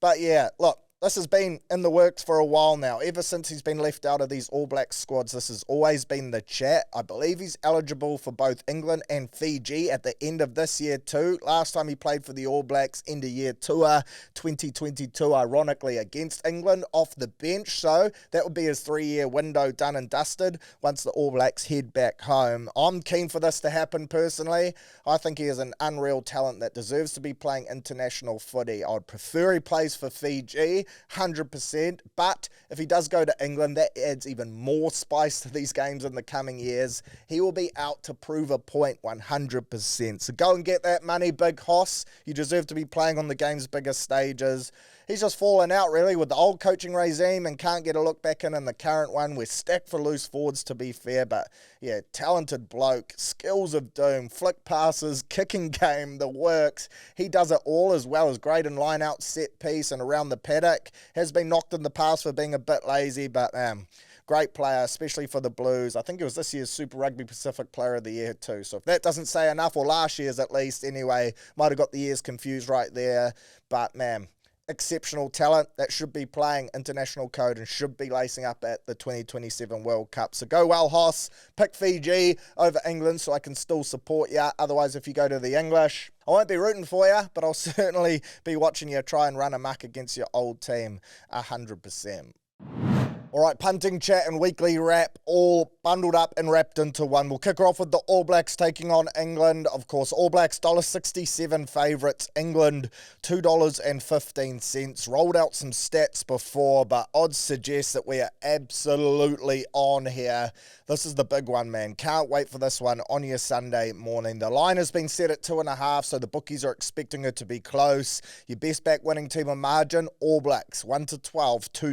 But yeah, look, this has been in the works for a while now. Ever since he's been left out of these All Blacks squads, this has always been the chat. I believe he's eligible for both England and Fiji at the end of this year too. Last time he played for the All Blacks, end of year tour 2022, ironically against England off the bench. So that would be his 3-year window done and dusted once the All Blacks head back home. I'm keen for this to happen personally. I think he is an unreal talent that deserves to be playing international footy. I would prefer he plays for Fiji, 100%, but if he does go to England, that adds even more spice to these games in the coming years. He will be out to prove a point 100%. So go and get that money, Big Hoss. You deserve to be playing on the game's biggest stages. He's just fallen out, really, with the old coaching regime and can't get a look back in the current one. We're stacked for loose forwards, to be fair, but yeah, talented bloke, skills of doom, flick passes, kicking game, the works. He does it all, as well as great in line-out, set piece, and around the paddock. Has been knocked in the past for being a bit lazy, but great player, especially for the Blues. I think it was this year's Super Rugby Pacific Player of the Year too. So if that doesn't say enough, or last year's at least anyway, might have got the years confused right there. But man, exceptional talent that should be playing international code and should be lacing up at the 2027 World Cup. So go well, Hoss. Pick Fiji over England so I can still support you. Otherwise, if you go to the English, I won't be rooting for you, but I'll certainly be watching you try and run amok against your old team 100%. All right, punting chat and weekly wrap all bundled up and wrapped into one. We'll kick off with the All Blacks taking on England. Of course, All Blacks $1.67 favourites. England $2.15. Rolled out some stats before, but odds suggest that we are absolutely on here. This is the big one, man. Can't wait for this one on your Sunday morning. The line has been set at 2.5, so the bookies are expecting it to be close. Your best back winning team on margin, All Blacks 1-12,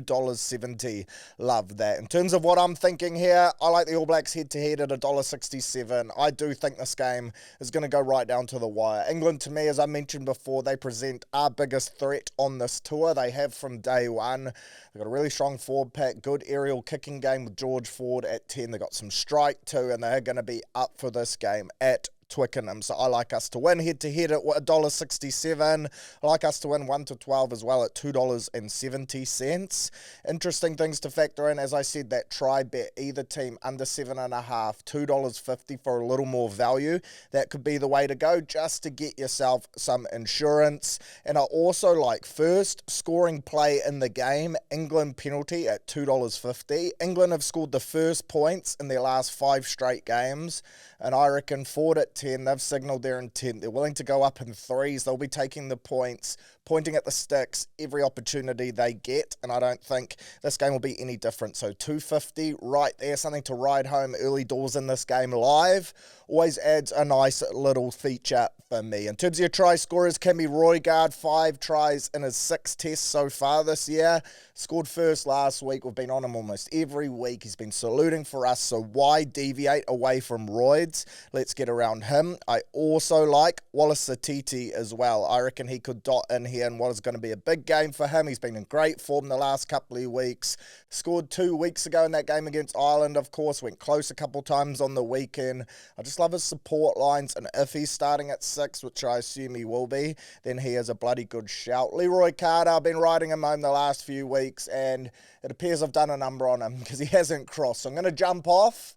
$2.70. Love that. In terms of what I'm thinking here, I like the All Blacks head-to-head at $1.67. I do think this game is going to go right down to the wire. England, to me, as I mentioned before, they present our biggest threat on this tour. They have from day one. They've got a really strong forward pack, good aerial kicking game with George Ford at 10. They've got some strike too, and they're going to be up for this game at Twickenham. So I like us to win head-to-head at $1.67. I like us to win 1-12 as well at $2.70. Interesting things to factor in. As I said, that try bet, either team under 7.5, $2.50 for a little more value. That could be the way to go just to get yourself some insurance. And I also like first scoring play in the game, England penalty at $2.50. England have scored the first points in their last 5 straight games, and I reckon Ford at 10, they've signalled their intent. They're willing to go up in threes. They'll be taking the points, pointing at the sticks every opportunity they get, and I don't think this game will be any different. So $2.50 right there, something to ride home early doors in this game live. Always adds a nice little feature for me. In terms of your try scorers, Cammy Roygaard, 5 tries in his 6 tests so far this year. Scored first last week. We've been on him almost every week. He's been saluting for us, so why deviate away from Royds? Let's get around him. I also like Wallace Satiti as well. I reckon he could dot in here in what is going to be a big game for him. He's been in great form the last couple of weeks. Scored 2 weeks ago in that game against Ireland, of course. Went close a couple times on the weekend. I just love his support lines, and if he's starting at 6, which I assume he will be, then he is a bloody good shout. Leroy Carter, I've been riding him home the last few weeks, and it appears I've done a number on him because he hasn't crossed. So I'm going to jump off.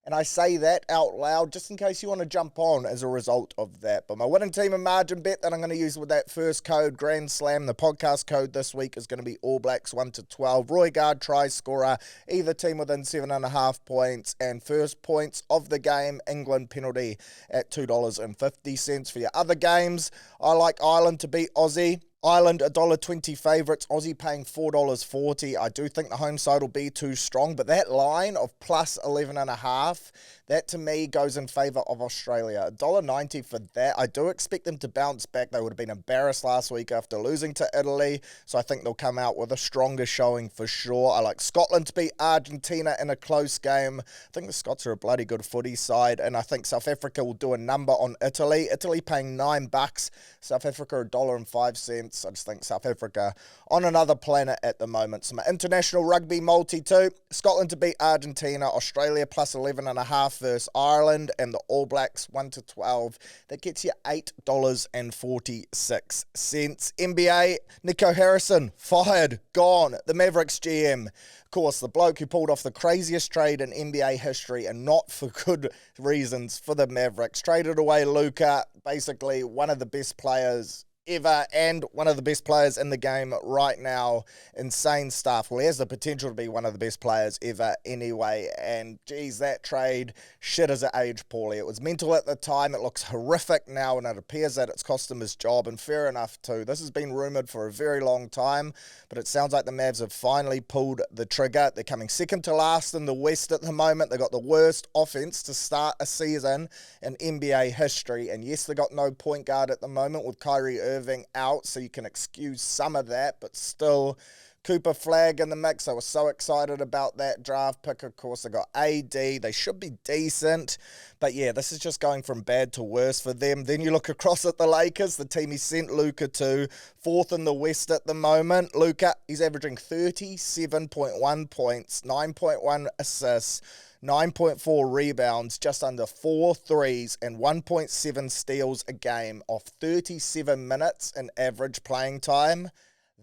And I say that out loud just in case you want to jump on as a result of that. But my winning team and margin bet that I'm going to use with that first code, Grand Slam, the podcast code this week is going to be All Blacks 1-12. Roy Guard try scorer, either team within 7.5 points. And first points of the game, England penalty at $2.50. For your other games, I like Ireland to beat Aussie. Ireland $1.20 favourites, Aussie paying $4.40. I do think the home side will be too strong, but that line of plus 11.5, that to me goes in favour of Australia. $1.90 for that. I do expect them to bounce back. They would have been embarrassed last week after losing to Italy, so I think they'll come out with a stronger showing for sure. I like Scotland to beat Argentina in a close game. I think the Scots are a bloody good footy side, and I think South Africa will do a number on Italy. Italy paying $9, South Africa $1.05. I just think South Africa on another planet at the moment. So my international rugby multi too, Scotland to beat Argentina, Australia plus 11.5 versus Ireland, and the All Blacks 1-12. That gets you $8.46. NBA, Nico Harrison, fired, gone. The Mavericks GM. Of course, the bloke who pulled off the craziest trade in NBA history, and not for good reasons for the Mavericks. Traded away Luka, basically one of the best players ever and one of the best players in the game right now. Insane stuff. Well, he has the potential to be one of the best players ever anyway, and geez, that trade, shit as it aged poorly. It was mental at the time, it looks horrific now, and it appears that it's cost him his job, and fair enough too. This has been rumoured for a very long time, but it sounds like the Mavs have finally pulled the trigger. They're coming second to last in the West at the moment. They got the worst offense to start a season in NBA history, and yes, they got no point guard at the moment with Kyrie Irving out, so you can excuse some of that, but still, Cooper Flag in the mix. I was so excited about that draft pick. Of course, I got AD. They should be decent, but yeah, this is just going from bad to worse for them. Then you look across at the Lakers, the team he sent Luka to, fourth in the West at the moment. Luka, he's averaging 37.1 points, 9.1 assists, 9.4 rebounds, just under 4 threes, and 1.7 steals a game off 37 minutes in average playing time.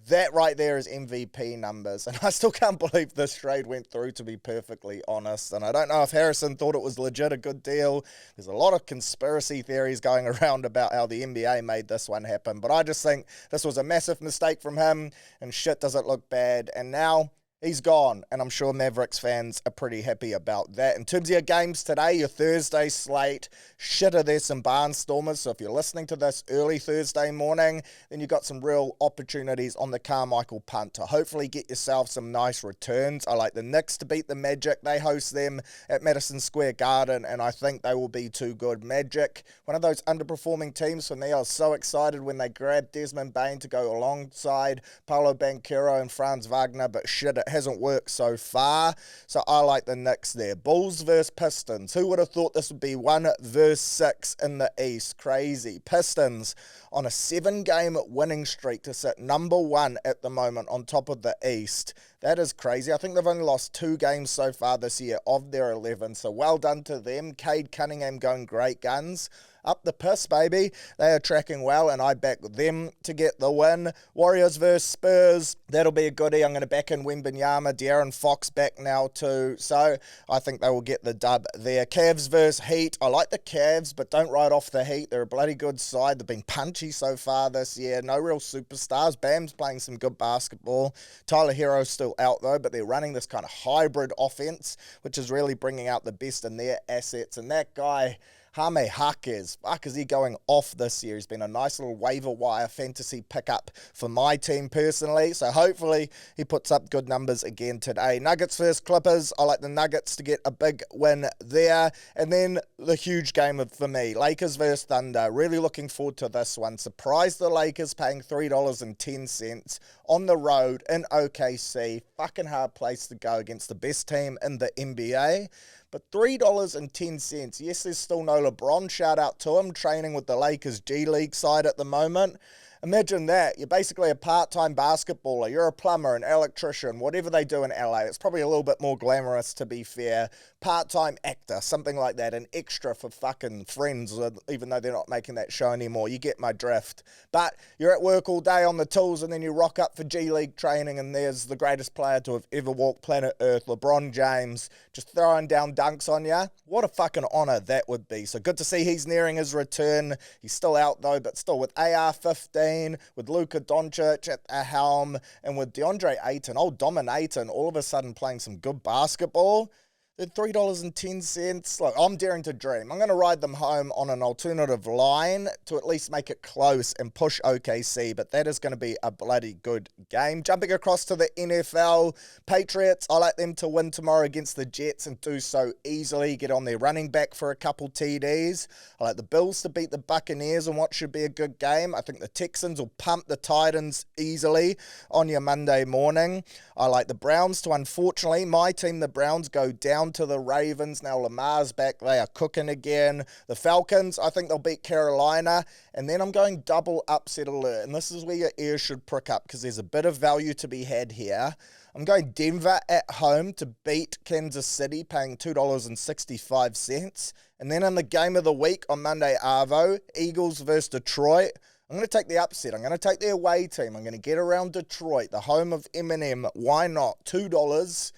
That right there is MVP numbers, and I still can't believe this trade went through, to be perfectly honest. And I don't know if Harrison thought it was legit a good deal. There's a lot of conspiracy theories going around about how the NBA made this one happen, but I just think this was a massive mistake from him, and shit, does it look bad. And now he's gone, and I'm sure Mavericks fans are pretty happy about that. In terms of your games today, your Thursday slate, shitter, there's some barnstormers, so if you're listening to this early Thursday morning, then you've got some real opportunities on the Carmichael punt to hopefully get yourself some nice returns. I like the Knicks to beat the Magic. They host them at Madison Square Garden, and I think they will be too good. Magic, one of those underperforming teams for me. I was so excited when they grabbed Desmond Bain to go alongside Paolo Banchero and Franz Wagner, but shit, it hasn't worked so far, so I like the Knicks there. Bulls versus Pistons. Who would have thought this would be 1 versus 6 in the East? Crazy. Pistons on a 7-game winning streak to sit number 1 at the moment on top of the East. That is crazy. I think they've only lost 2 games so far this year of their 11, so well done to them. Cade Cunningham going great guns. Up the piss, baby. They are tracking well, and I back them to get the win. Warriors versus Spurs. That'll be a goodie. I'm going to back in Wembanyama. De'Aaron Fox back now too, so I think they will get the dub there. Cavs versus Heat. I like the Cavs, but don't write off the Heat. They're a bloody good side. They've been punchy so far this year. No real superstars. Bam's playing some good basketball. Tyler Hero's still out though, but they're running this kind of hybrid offense, which is really bringing out the best in their assets. And that guy, Jaime Jaquez, fuck, is he going off this year? He's been a nice little waiver wire fantasy pickup for my team personally, so hopefully he puts up good numbers again today. Nuggets versus Clippers. I like the Nuggets to get a big win there. And then the huge game for me, Lakers versus Thunder. Really looking forward to this one. Surprised the Lakers paying $3.10 on the road in OKC. Fucking hard place to go against the best team in the NBA. But $3.10, yes, there's still no LeBron, shout out to him, training with the Lakers G League side at the moment. Imagine that. You're basically a part-time basketballer. You're a plumber, an electrician, whatever they do in LA. It's probably a little bit more glamorous, to be fair. Part-time actor, something like that. An extra for fucking Friends, even though they're not making that show anymore. You get my drift. But you're at work all day on the tools, and then you rock up for G League training, and there's the greatest player to have ever walked planet Earth, LeBron James, just throwing down dunks on you. What a fucking honour that would be. So good to see he's nearing his return. He's still out, though, but still with AR-15, with Luka Doncic at the helm, and with DeAndre Ayton, old dominating, all of a sudden playing some good basketball. They're $3.10. Look, I'm daring to dream. I'm going to ride them home on an alternative line to at least make it close and push OKC, but that is going to be a bloody good game. Jumping across to the NFL, Patriots, I like them to win tomorrow against the Jets and do so easily. Get on their running back for a couple TDs. I like the Bills to beat the Buccaneers in what should be a good game. I think the Texans will pump the Titans easily on your Monday morning. I like the Browns to, unfortunately, my team, the Browns, go down to the Ravens. Now Lamar's back. They are cooking again. The Falcons, I think they'll beat Carolina. And then I'm going double upset alert. And this is where your ears should prick up because there's a bit of value to be had here. I'm going Denver at home to beat Kansas City, paying $2.65. And then in the game of the week on Monday, Arvo, Eagles versus Detroit. I'm going to take the upset. I'm going to take the away team. I'm going to get around Detroit, the home of Eminem. Why not? $2.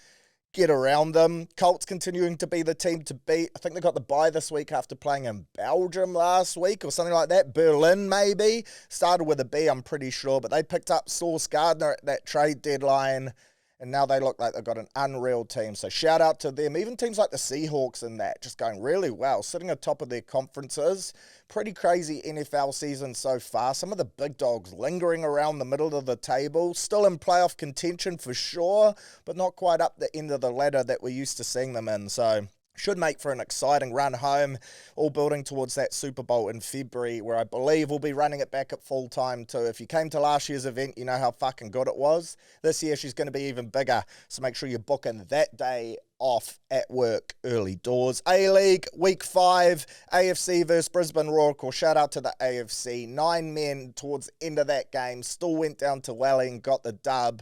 Get around them. Colts continuing to be the team to beat. I think they got the bye this week after playing in Belgium last week or something like that. Berlin, maybe. Started with a B, I'm pretty sure. But they picked up Sauce Gardner at that trade deadline. And now they look like they've got an unreal team. So shout out to them. Even teams like the Seahawks and that, just going really well. Sitting atop of their conferences. Pretty crazy NFL season so far. Some of the big dogs lingering around the middle of the table. Still in playoff contention for sure. But not quite up the end of the ladder that we're used to seeing them in. So should make for an exciting run home, all building towards that Super Bowl in February, where I believe we'll be running it back at full time too. If you came to last year's event, you know how fucking good it was. This year she's going to be even bigger, so make sure you book in that day off at work early doors. A-League, Week 5, AFC versus Brisbane Roar. Of course, shout out to the AFC. 9 men towards the end of that game, still went down to Welling, got the dub.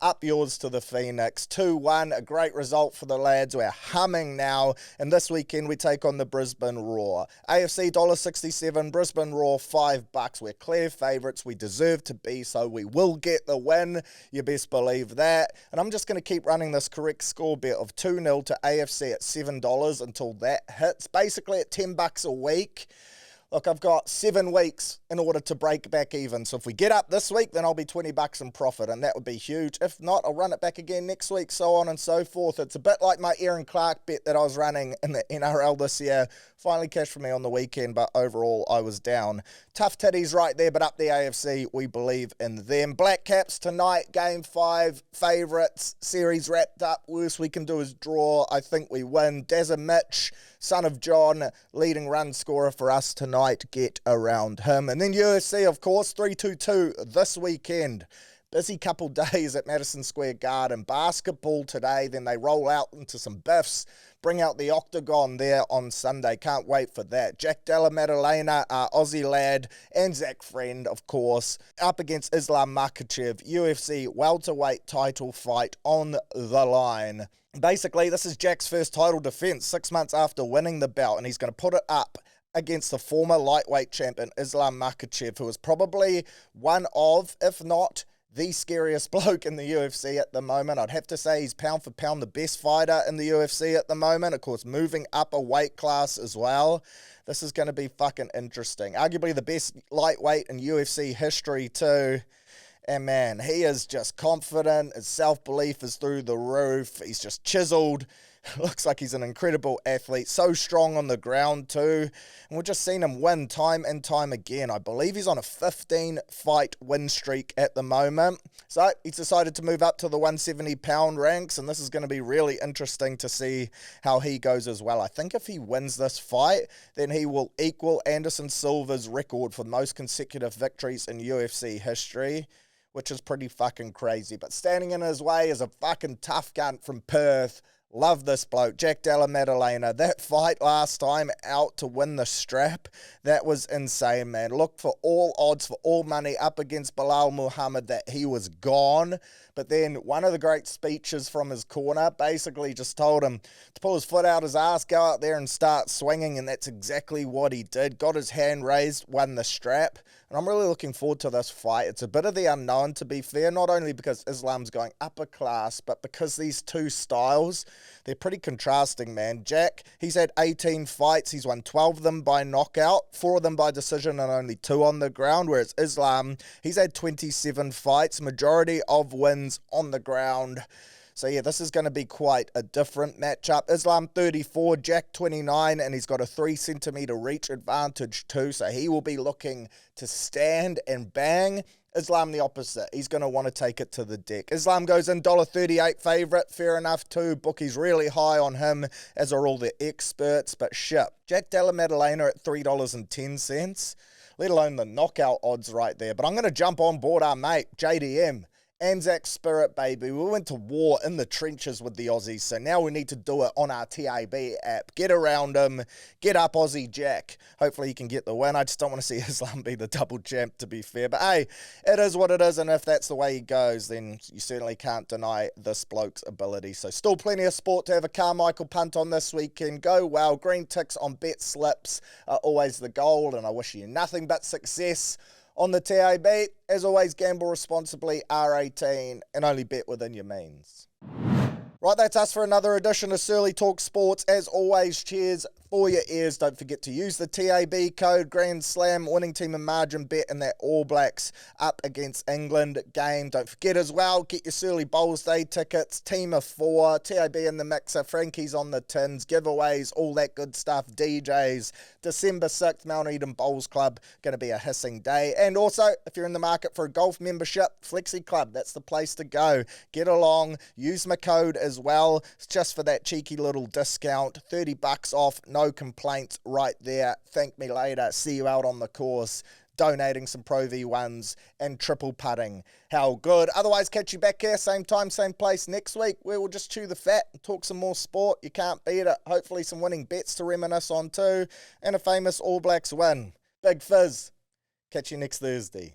Up yours to the Phoenix. 2-1, a great result for the lads. We're humming now. And this weekend we take on the Brisbane Roar. AFC $1.67, Brisbane Roar $5. We're clear favourites. We deserve to be, so we will get the win. You best believe that. And I'm just going to keep running this correct score bet of 2-0 to AFC at $7 until that hits. Basically at $10 a week. Look, I've got 7 weeks in order to break back even. So if we get up this week, then I'll be $20 in profit, and that would be huge. If not, I'll run it back again next week, so on and so forth. It's a bit like my Aaron Clark bet that I was running in the NRL this year. Finally cashed for me on the weekend, but overall I was down. Tough titties right there, but up the AFC, we believe in them. Black Caps tonight, Game 5, favourites, series wrapped up. Worst we can do is draw. I think we win. Dazza Mitch, son of John, leading run scorer for us tonight. Get around him. And then UFC, of course, 3-2-2 this weekend. Busy couple days at Madison Square Garden. Basketball today, then they roll out into some biffs. Bring out the Octagon there on Sunday. Can't wait for that. Jack Della Maddalena, Aussie lad, and Zach Friend, of course, up against Islam Makhachev. UFC welterweight title fight on the line. Basically, this is Jack's first title defense 6 months after winning the belt, and he's going to put it up against the former lightweight champion Islam Makhachev, who is probably one of, if not the scariest bloke in the UFC at the moment. I'd have to say he's pound for pound the best fighter in the UFC at the moment. Of course, moving up a weight class as well. This is going to be fucking interesting. Arguably the best lightweight in UFC history too. And man, he is just confident. His self-belief is through the roof. He's just chiseled. Looks like he's an incredible athlete. So strong on the ground too. And we've just seen him win time and time again. I believe he's on a 15-fight win streak at the moment. So he's decided to move up to the 170-pound ranks. And this is going to be really interesting to see how he goes as well. I think if he wins this fight, then he will equal Anderson Silva's record for most consecutive victories in UFC history, which is pretty fucking crazy. But standing in his way is a fucking tough cunt from Perth, Love this bloke, Jack Della Maddalena. That fight last time out to win the strap, that was insane, man. Look for all odds, for all money up against Bilal Muhammad that he was gone. But then one of the great speeches from his corner basically just told him to pull his foot out his ass, go out there and start swinging, and that's exactly what he did. Got his hand raised, won the strap, and I'm really looking forward to this fight. It's a bit of the unknown, to be fair, not only because Islam's going upper class, but because these two styles, they're pretty contrasting, man. Jack, he's had 18 fights. He's won 12 of them by knockout, 4 of them by decision and only 2 on the ground, whereas Islam, he's had 27 fights, majority of wins on the ground. So yeah, this is going to be quite a different matchup. Islam 34, Jack 29, and he's got a 3 centimeter reach advantage too, so he will be looking to stand and bang. Islam the opposite. He's going to want to take it to the deck. Islam goes in $1.38 favourite. Fair enough too. Bookies really high on him, as are all the experts, but shit. Jack Della Maddalena at $3.10, let alone the knockout odds right there. But I'm going to jump on board our mate, JDM. Anzac Spirit, baby. We went to war in the trenches with the Aussies, so now we need to do it on our TAB app. Get around him. Get up Aussie Jack. Hopefully he can get the win. I just don't want to see Islam be the double champ, to be fair. But hey, it is what it is, and if that's the way he goes, then you certainly can't deny this bloke's ability. So still plenty of sport to have a Carmichael punt on this weekend. Go well. Green ticks on bet slips are always the goal, and I wish you nothing but success on the TAB. As always, gamble responsibly, R18, and only bet within your means. Right, that's us for another edition of Surly Talk Sports. As always, cheers for your ears. Don't forget to use the TAB code Grand Slam, winning team and margin bet in that All Blacks up against England game. Don't forget as well, get your Surly Bowls Day tickets, team of 4, TAB in the mixer, Frankie's on the tins, giveaways, all that good stuff, DJs. December 6th, Mount Eden Bowls Club, going to be a hissing day. And also, if you're in the market for a golf membership, Flexi Club, that's the place to go. Get along, use my code as well. It's just for that cheeky little discount, $30 off, no complaints right there. Thank me later. See you out on the course, donating some Pro V1s and triple putting. How good. Otherwise, catch you back here, same time, same place next week, where we'll just chew the fat and talk some more sport. You can't beat it. Hopefully some winning bets to reminisce on too, and a famous All Blacks win. Big fizz. Catch you next Thursday.